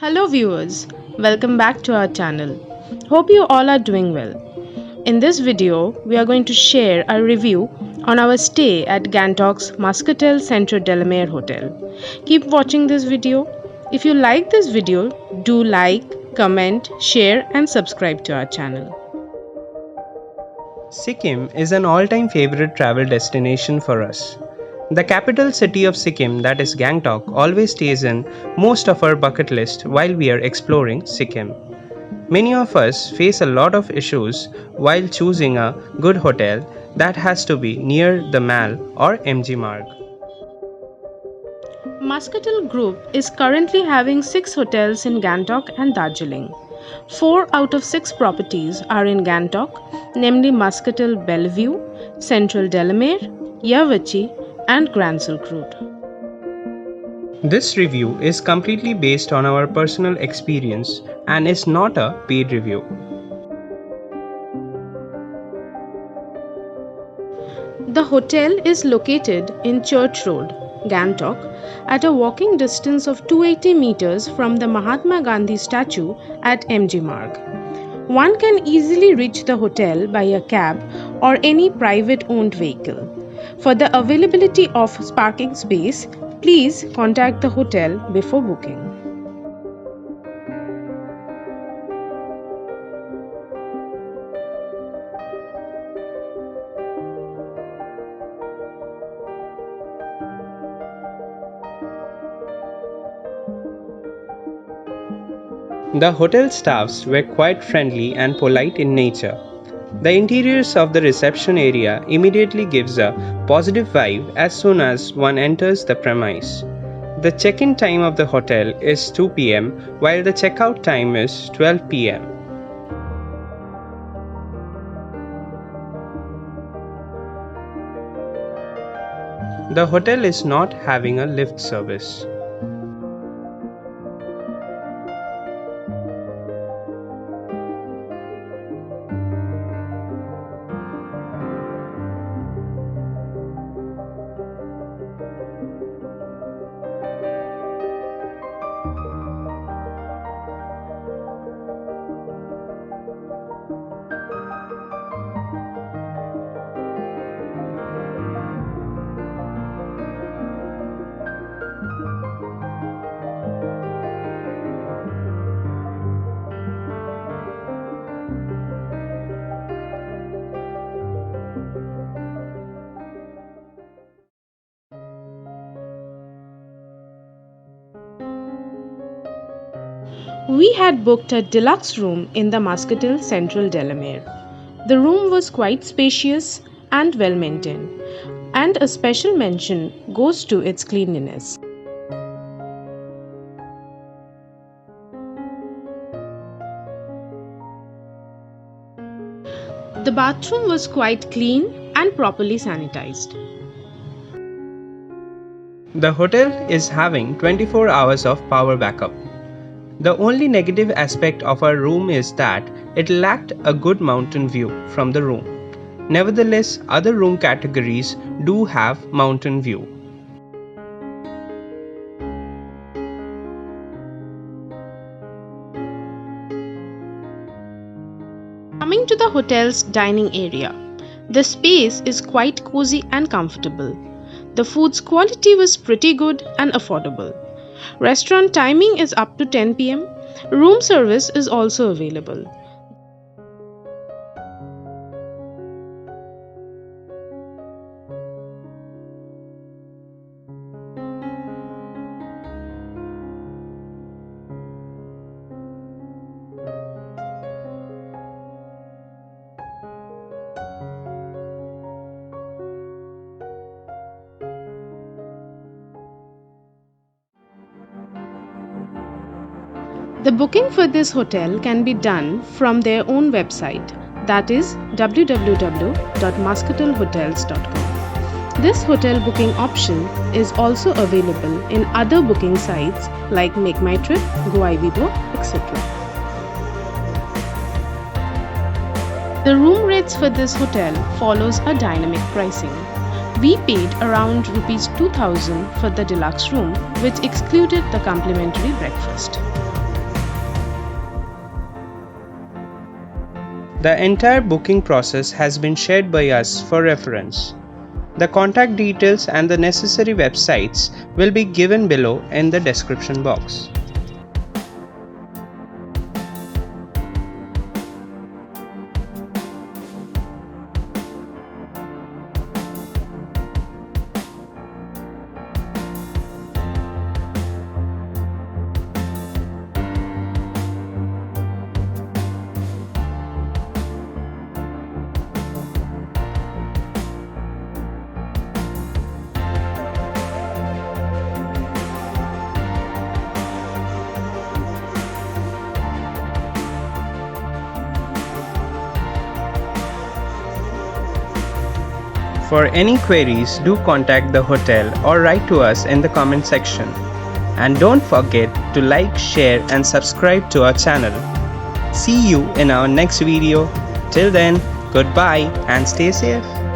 Hello viewers, welcome back to our channel. Hope you all are doing well. In this video, we are going to share a review on our stay at Gangtok's Muscatel Central Delamere Hotel. Keep watching this video. If you like this video, do like, comment, share and subscribe to our channel. Sikkim is an all-time favorite travel destination for us. The capital city of Sikkim, that is Gangtok, always stays in most of our bucket list while we are exploring Sikkim. Many of us face a lot of issues while choosing a good hotel that has to be near the Mall or MG Marg. Muscatel Group is currently having 6 hotels in Gangtok and Darjeeling. 4 out of 6 properties are in Gangtok, namely Muscatel Bellevue, Central Delamere, Yavachi and Grand Silk Road. This review is completely based on our personal experience and is not a paid review. The hotel is located in Church Road, Gangtok, at a walking distance of 280 meters from the Mahatma Gandhi statue at MG Marg. One can easily reach the hotel by a cab or any private owned vehicle. For the availability of parking space, please contact the hotel before booking. The hotel staffs were quite friendly and polite in nature. The interiors of the reception area immediately gives a positive vibe as soon as one enters the premise. The check-in time of the hotel is 2 p.m. while the check-out time is 12 p.m. The hotel is not having a lift service. We had booked a deluxe room in the Muscatel Central Delamere. The room was quite spacious and well maintained, and a special mention goes to its cleanliness. The bathroom was quite clean and properly sanitized. The hotel is having 24 hours of power backup. The only negative aspect of our room is that it lacked a good mountain view from the room. Nevertheless, other room categories do have mountain view. Coming to the hotel's dining area, the space is quite cozy and comfortable. The food's quality was pretty good and affordable. Restaurant timing is up to 10 p.m. Room service is also available. The booking for this hotel can be done from their own website, that is www.muscatelhotels.com. This hotel booking option is also available in other booking sites like Make My Trip, GoIbibo, etc. The room rates for this hotel follows a dynamic pricing. We paid around Rs 2000 for the deluxe room, which excluded the complimentary breakfast. The entire booking process has been shared by us for reference. The contact details and the necessary websites will be given below in the description box. For any queries, do contact the hotel or write to us in the comment section. And don't forget to like, share and subscribe to our channel. See you in our next video. Till then, goodbye and stay safe.